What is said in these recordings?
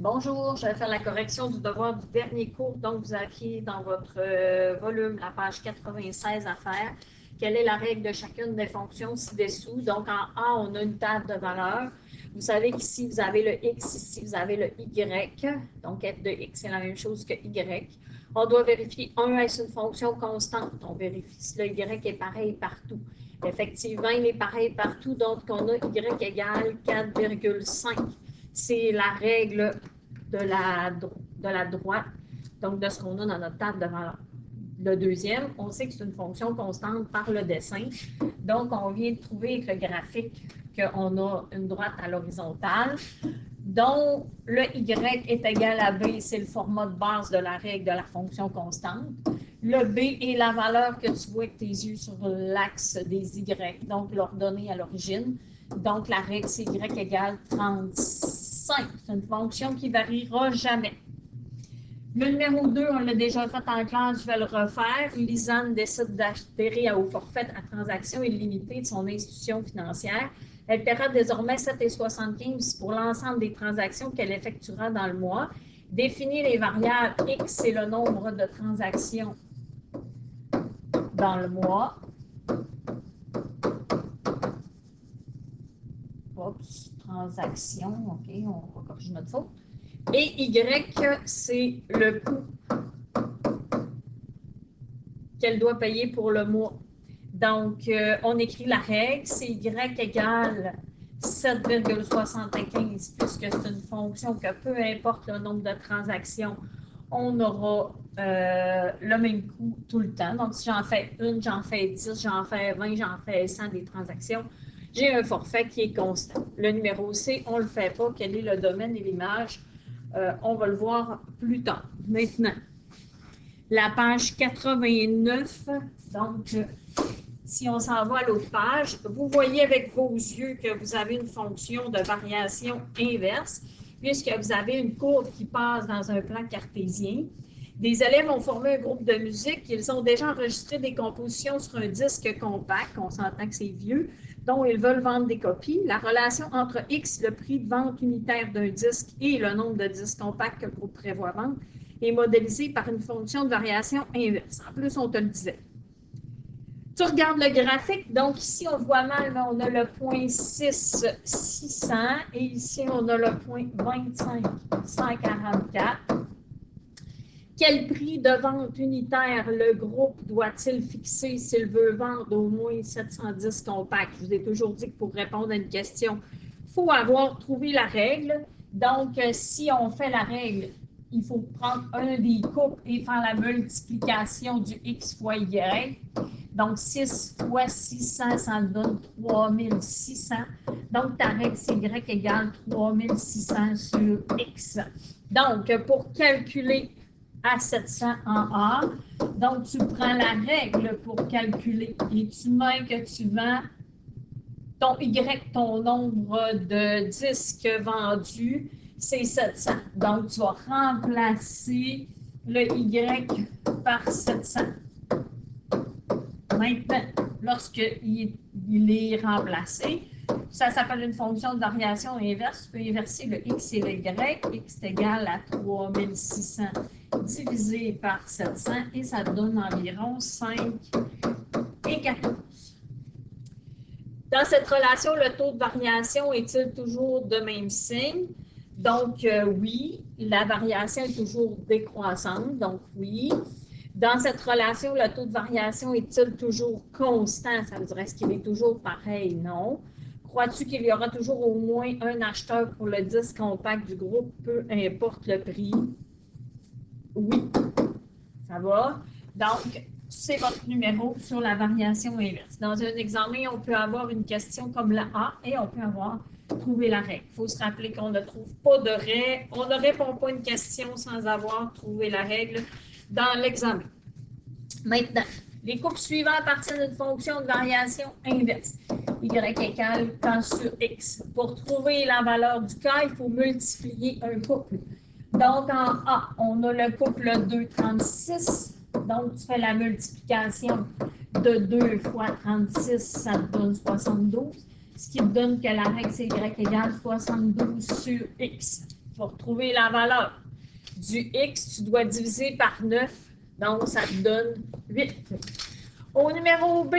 Bonjour, je vais faire la correction du devoir du dernier cours. Donc, vous aviez dans votre volume la page 96 à faire. Quelle est la règle de chacune des fonctions ci-dessous? Donc, en A, on a une table de valeurs. Vous savez qu'ici, vous avez le X, ici, vous avez le Y. Donc, f de X, c'est la même chose que Y. On doit vérifier 1, est-ce une fonction constante? On vérifie si le Y est pareil partout. Effectivement, il est pareil partout, donc on a Y égale 4,5. C'est la règle de la droite, donc de ce qu'on a dans notre table de valeurs. Le deuxième, on sait que c'est une fonction constante par le dessin. Donc, on vient de trouver avec le graphique qu'on a une droite à l'horizontale, dont le Y est égal à B, c'est le format de base de la règle de la fonction constante. Le B est la valeur que tu vois avec tes yeux sur l'axe des Y, donc l'ordonnée à l'origine. Donc, la règle, c'est Y égale 35. C'est une fonction qui ne variera jamais. Le numéro 2, on l'a déjà fait en classe, je vais le refaire. Lisanne décide d'adhérer au forfait à transaction illimitée de son institution financière. Elle paiera désormais 7,75 pour l'ensemble des transactions qu'elle effectuera dans le mois. Définir les variables X et le nombre de transactions dans le mois. Oups, transaction, OK, on va corriger notre faute. Et Y, c'est le coût qu'elle doit payer pour le mois. Donc, on écrit la règle, c'est Y égale 7,75, puisque c'est une fonction que peu importe le nombre de transactions, on aura le même coût tout le temps. Donc, si j'en fais une, j'en fais 10, j'en fais 20, j'en fais 100 des transactions, j'ai un forfait qui est constant. Le numéro C, on ne le fait pas. Quel est le domaine et l'image? On va le voir plus tard. Maintenant, la page 89, donc, si on s'en va à l'autre page, vous voyez avec vos yeux que vous avez une fonction de variation inverse, puisque vous avez une courbe qui passe dans un plan cartésien. Des élèves ont formé un groupe de musique. Ils ont déjà enregistré des compositions sur un disque compact, on s'entend que c'est vieux, dont ils veulent vendre des copies. La relation entre X, le prix de vente unitaire d'un disque, et le nombre de disques compacts que le groupe prévoit vendre, est modélisée par une fonction de variation inverse. En plus, on te le disait. Tu regardes le graphique, donc ici, on voit mal, mais on a le point 6, 600, et ici, on a le point 25, 144. Quel prix de vente unitaire le groupe doit-il fixer s'il veut vendre au moins 710 compacts? Je vous ai toujours dit que pour répondre à une question, il faut avoir trouvé la règle. Donc, si on fait la règle, il faut prendre un des couples et faire la multiplication du X fois Y. Donc, 6 fois 600, ça donne 3600. Donc, ta règle, c'est Y égale 3600 sur X. Donc, pour calculer à 700 en A, donc tu prends la règle pour calculer et tu mets que tu vends ton Y, ton nombre de disques vendus, c'est 700. Donc, tu vas remplacer le Y par 700. Maintenant, lorsqu'il est remplacé, ça s'appelle une fonction de variation inverse. Tu peux inverser le X et le Y. X est égal à 3600 divisé par 700 et ça donne environ 5 et 14. Dans cette relation, le taux de variation est-il toujours de même signe? Donc, oui, la variation est toujours décroissante, donc oui. Dans cette relation, le taux de variation est-il toujours constant? Ça veut dire, est-ce qu'il est toujours pareil? Non. Crois-tu qu'il y aura toujours au moins un acheteur pour le disque compact du groupe, peu importe le prix? Oui. Ça va? Donc, c'est votre numéro sur la variation inverse. Dans un examen, on peut avoir une question comme la A et on peut avoir trouvé la règle. Il faut se rappeler qu'on ne trouve pas de règle. On ne répond pas à une question sans avoir trouvé la règle dans l'examen. Maintenant, les couples suivants appartiennent à une fonction de variation inverse. Y égale K sur X. Pour trouver la valeur du K, il faut multiplier un couple. Donc, en A, on a le couple 2, 36. Donc, tu fais la multiplication de 2 fois 36, ça te donne 72. Ce qui te donne que la règle, c'est Y égale 72 sur X. Pour retrouver la valeur du X, tu dois diviser par 9, donc ça te donne 8. Au numéro B,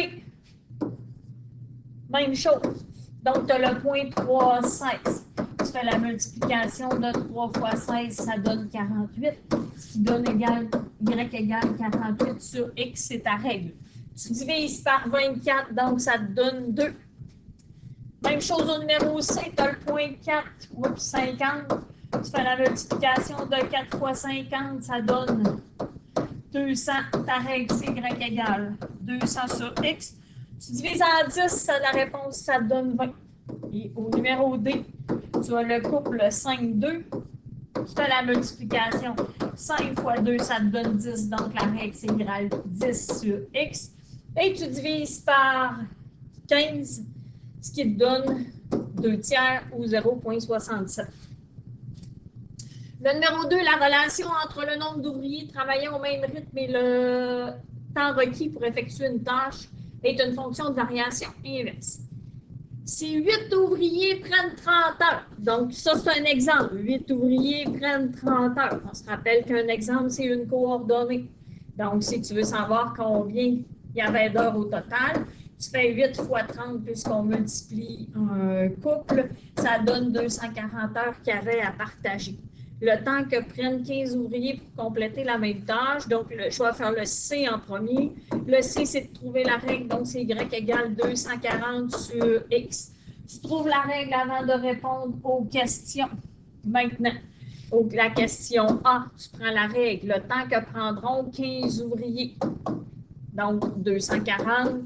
même chose. Donc, tu as le point 3, 16. Tu fais la multiplication de 3 fois 16, ça donne 48. Ce qui donne égal, Y égale 48 sur X, c'est ta règle. Tu divises par 24, donc ça te donne 2. Même chose au numéro C, tu as le point 4, 50. Tu fais la multiplication de 4 fois 50, ça donne 200. Ta règle, c'est Y égale 200 sur X. Tu divises en 10, la réponse, ça te donne 20. Et au numéro D, tu as le couple 5, 2. Tu fais la multiplication. 5 fois 2, ça te donne 10. Donc, la règle, c'est égale 10 sur X. Et tu divises par 15, ce qui te donne 2 tiers ou 0,67. Le numéro 2, la relation entre le nombre d'ouvriers travaillant au même rythme et le temps requis pour effectuer une tâche est une fonction de variation inverse. Si 8 ouvriers prennent 30 heures, donc ça c'est un exemple, 8 ouvriers prennent 30 heures. On se rappelle qu'un exemple, c'est une coordonnée. Donc, si tu veux savoir combien il y avait d'heures au total, tu fais 8 fois 30 puisqu'on multiplie un couple, ça donne 240 heures qu'il y avait à partager. Le temps que prennent 15 ouvriers pour compléter la même tâche, donc je vais faire le C en premier. Le C, c'est de trouver la règle, donc c'est Y égale 240 sur X. Tu trouves la règle avant de répondre aux questions. Maintenant, la question A, tu prends la règle, le temps que prendront 15 ouvriers. Donc, 240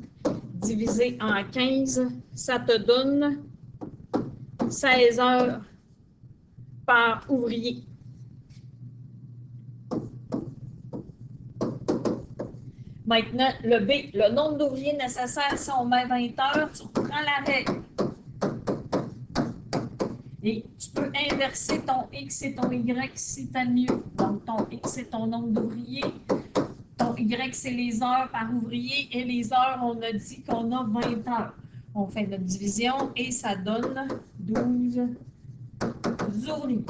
divisé en 15, ça te donne 16 heures par ouvrier. Maintenant, le B, le nombre d'ouvriers nécessaires, si on met 20 heures, tu reprends la règle. Et tu peux inverser ton X et ton Y si tu as mieux. Donc, ton X, c'est ton nombre d'ouvriers. Ton Y, c'est les heures par ouvrier. Et les heures, on a dit qu'on a 20 heures. On fait notre division et ça donne 12 ouvriers.